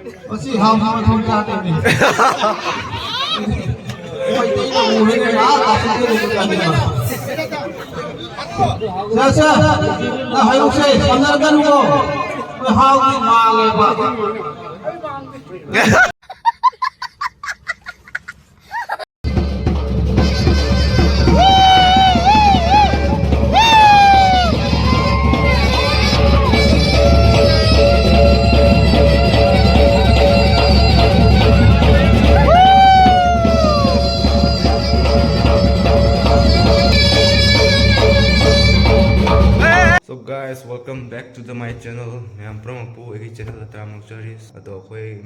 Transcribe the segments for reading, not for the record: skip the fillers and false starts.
Masih hal-hal thonja ini. Oi tei no mure ne na ta se ne ka ni. Sa na hayo se sanar kan ko. Hao ki ma le ba. So guys, welcome back to my channel. I'm from my channel Tangkhul. Ado koi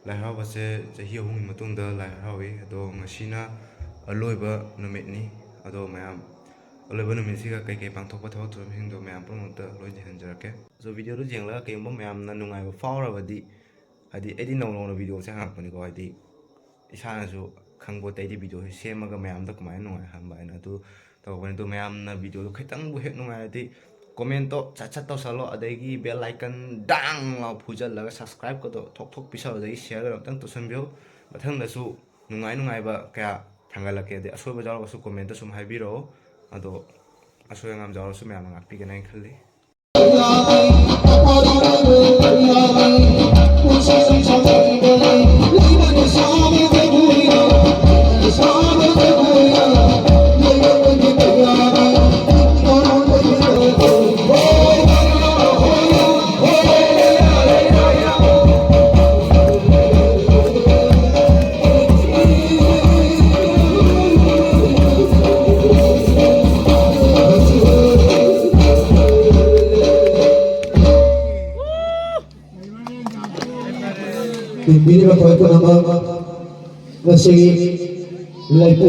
lahar base jahi ahum matungda lahar we. Ado ngasina aloiba numit ni. Ado mayam aloiba numit sih kai kai pang thok pa thok tu hindo mayam from the loi jahan jarake. So video tu jengla kai umba mayam na nungai ba faura badi. Adi edi nong video se hang pani ko adi. Isana su khangbo tai di video se maga mayam da kumai nungai hamba ina tu tau ban tu mayam na video lu khaitang bu het nungai adi. Comment to chat to salo adagi bell icon dang lau phujal laga subscribe ko to thok pisa adagi share ga tang to sambio mathang da su nungai ba kaya thangalake de aso ba jaw su comment to sum haibiro ado aso ngam jaw su mayam ngak pi ga nai khalli Bini ba ko nama nasi laipu.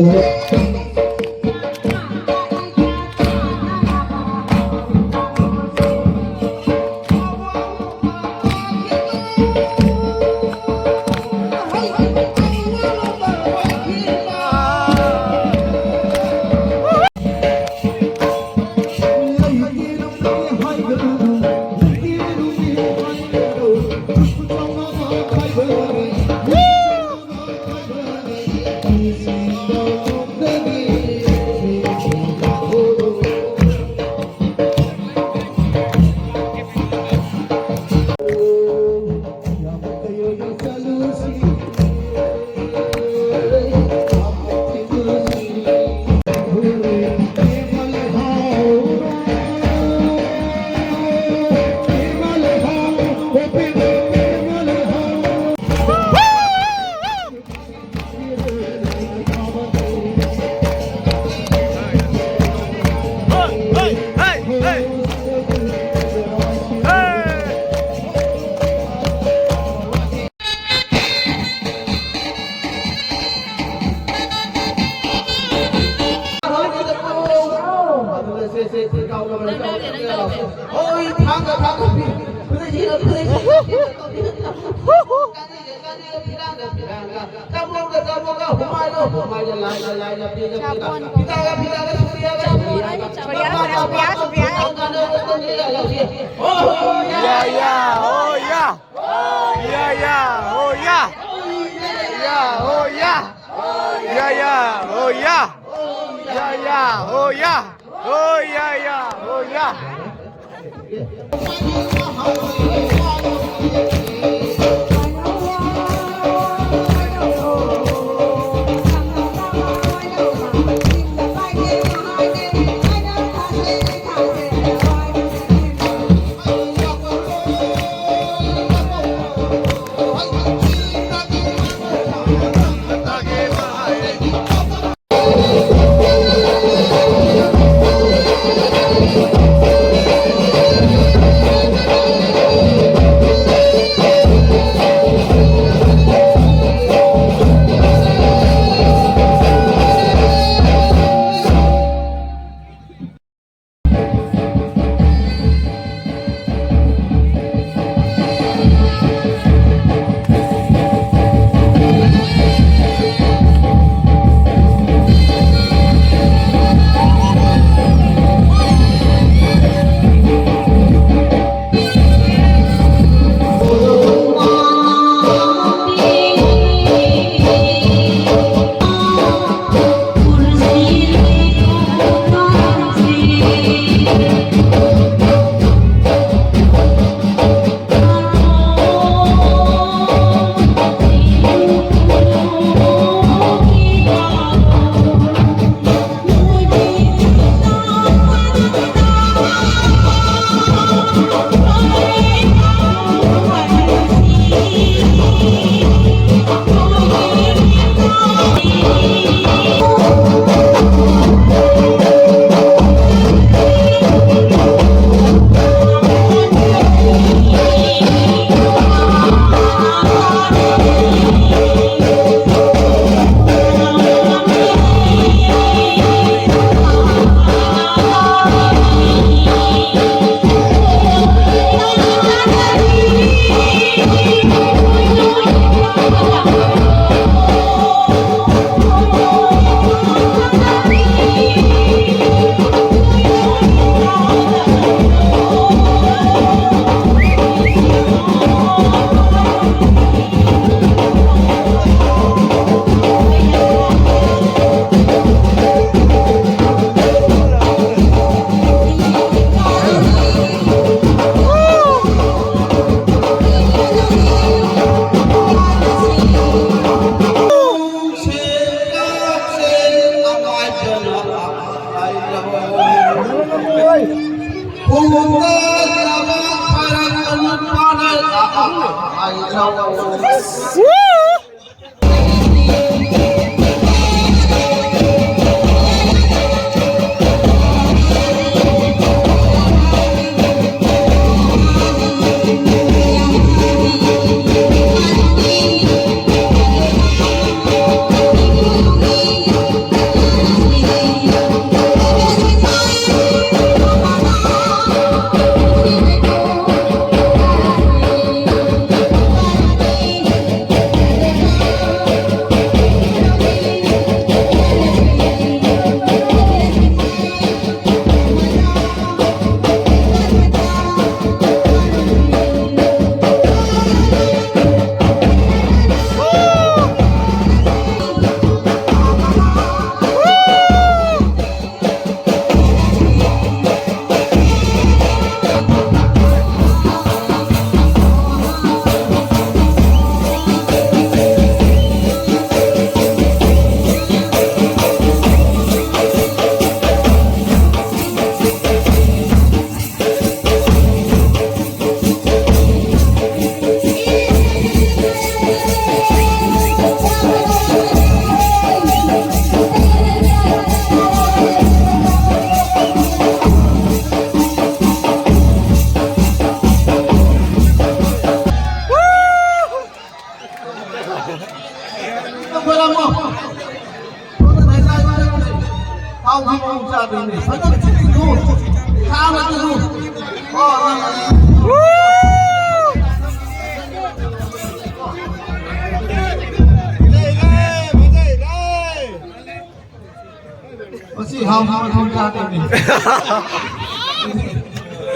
Masih hal-hal saat ini.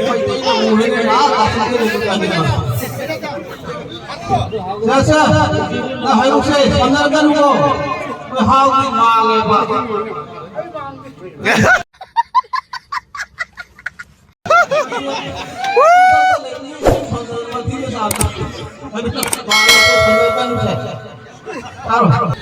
Itu boleh nggak? Kasih itu lagi mas. Saya, nah hyramle, sandarkan ko. Hal di maale pak. Taruh.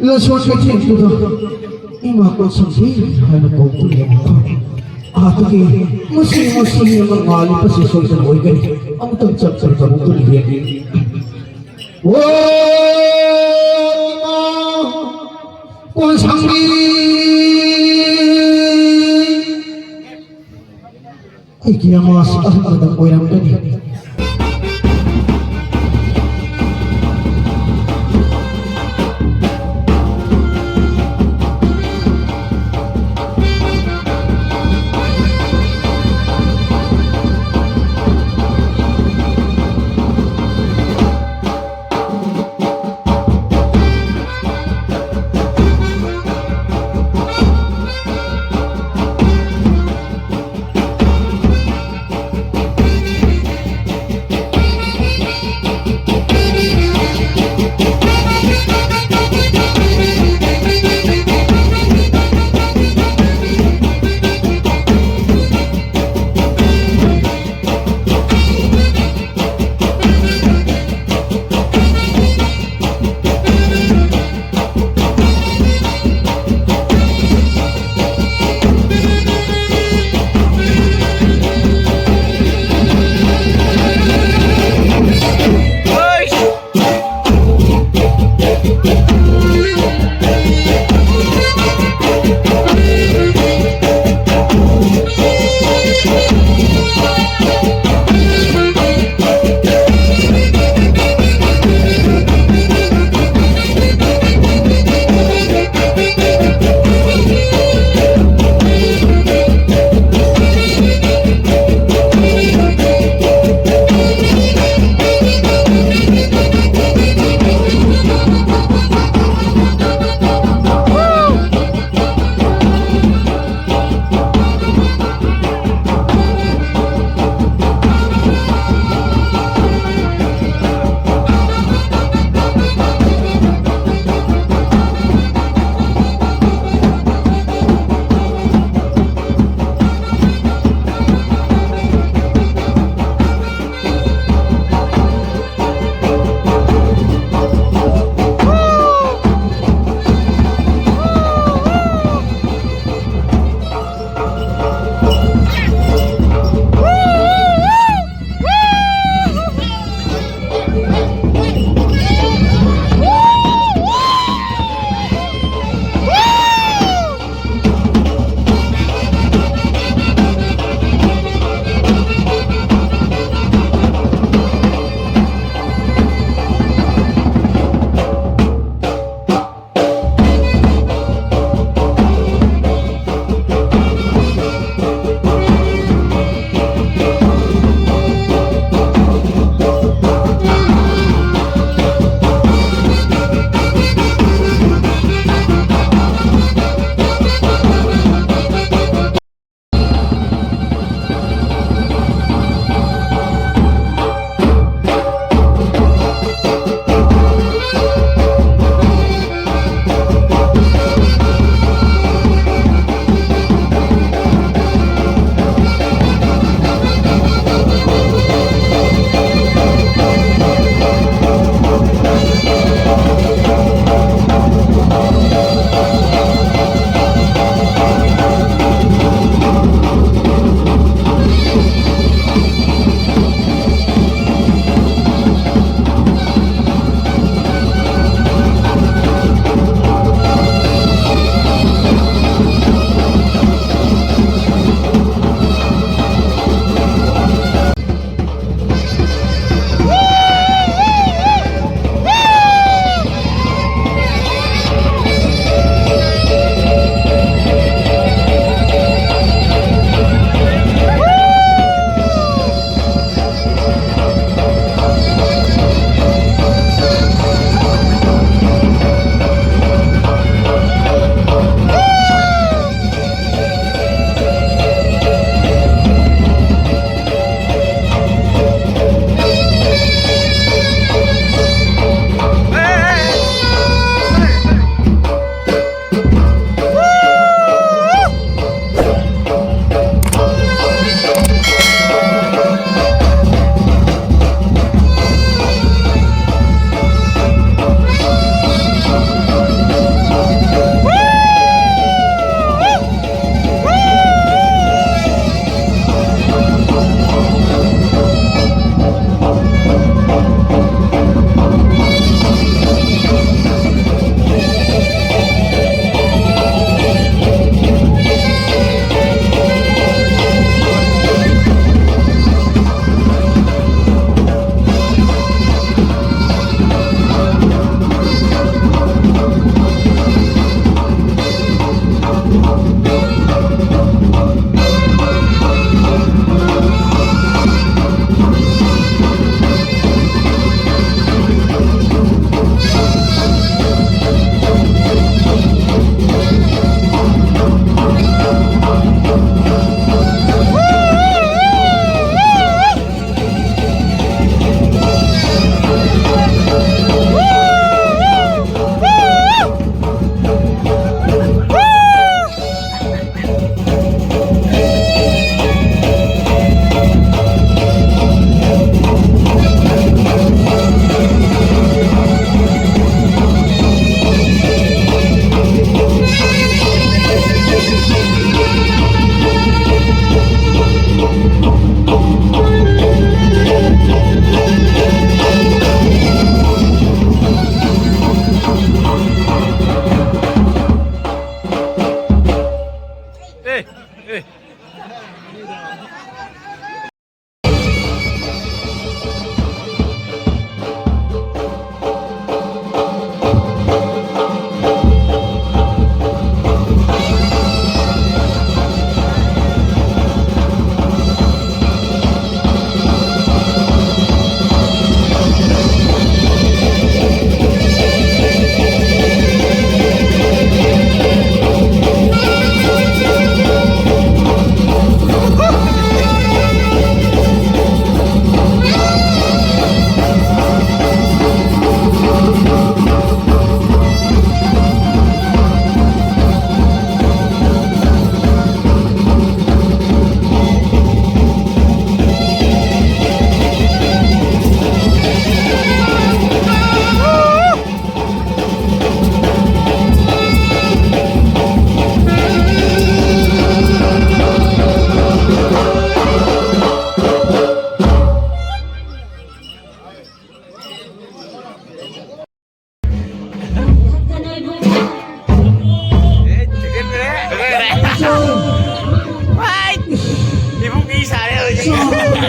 Laswan ka tiyan ko na. Imakot sa siya. Ano ko ito yan? Ato ki, masing-masing yung mga ngali pa si Sultan Oigan. Ang tagsak-sak sa mga tuliyan. Kung sanggi! Ay, kaya mga sa ahmad ang oiram ka niya.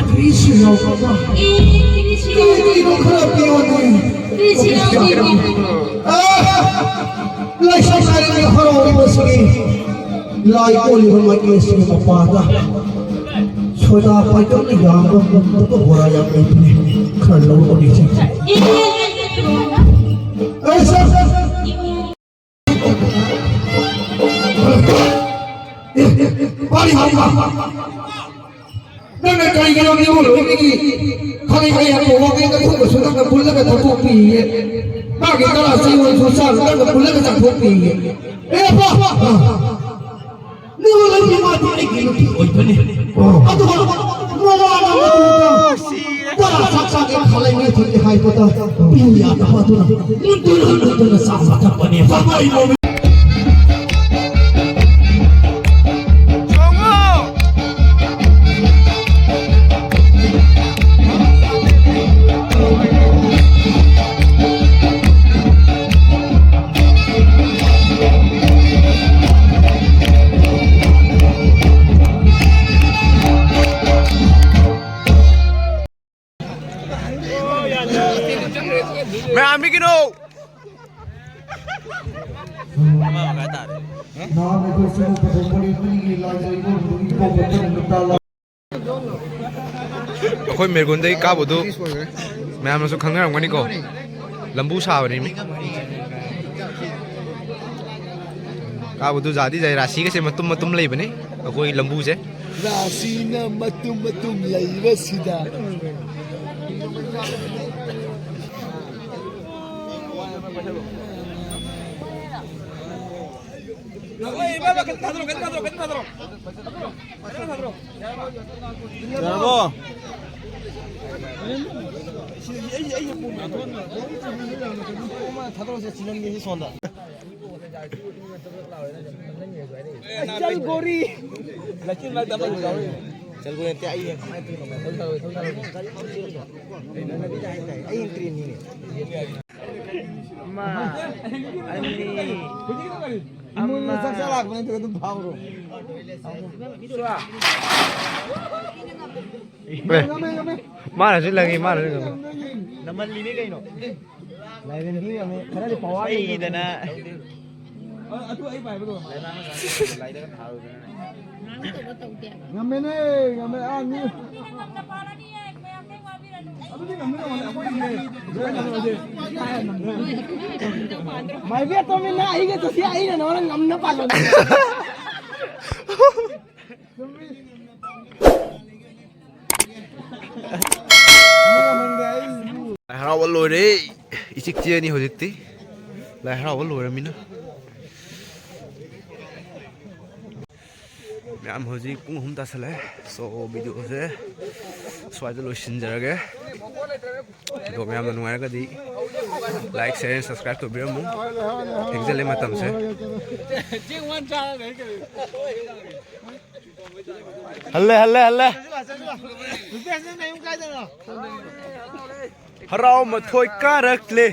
Krishna Baba. Kini khara pione. Lai sai ni haro bosgi. Lai ko li ma ke se ma pada. Choda pai to ni ga to bora ya pe ni. Khara lo ko ni che. Aisa. Bari bari. Nana kai ga ni bolo ni khani ga ya ko wa ke ka ko su ka bulla ka ko pi ye ba ke ka sa wo su sa ka bulla ka ko pi ye e ba ni wala ni ma ti ai ki ni oi bane atu ko mo wa na ma tu ta sa sa ke khalai ni thi hai ko ta pi ya ta pa tu na mun tu na sa sa ta bane ba mai mo मैं आमी की no कोई मेरे को नहीं कहा वो तो मैं हम लोग खंगे रंगवा नहीं को लंबू साव नहीं में कहा वो तो ज़्यादा जाए राशि के से मतुम ले बने कोई लंबू से राशि ना मतुम ले बस सीधा Jaribond. चल गोरी लेकिन मैं दबा चल गोरी ते आई है आई एंट्री नहीं Ma, ini salah aku nanti ketemu Pauro. Mana sih lagi mana sih? Nama ini kayak no. Lain ini kami karena di bawah ini dana. Aduh, ayo pak betul. Lain kan tahu. Ngamen ani. Maibina तो मैं ना आई के तो सिया आई ना ना नमना पालो lại hao vẫn lùi đấy ít chiếc chia đi hồi dịch tí lại hao vẫn lùi rồi mình nữa mẹ em hồi gì cũng không ta sẽ lấy số video sẽ xoay cho lối xin giờ cái đồ mẹ em là ngoài cái gì like share and subscribe to video muốn hình sẽ lên mặt tầm sẽ hallê haro mà thôi cá rực lì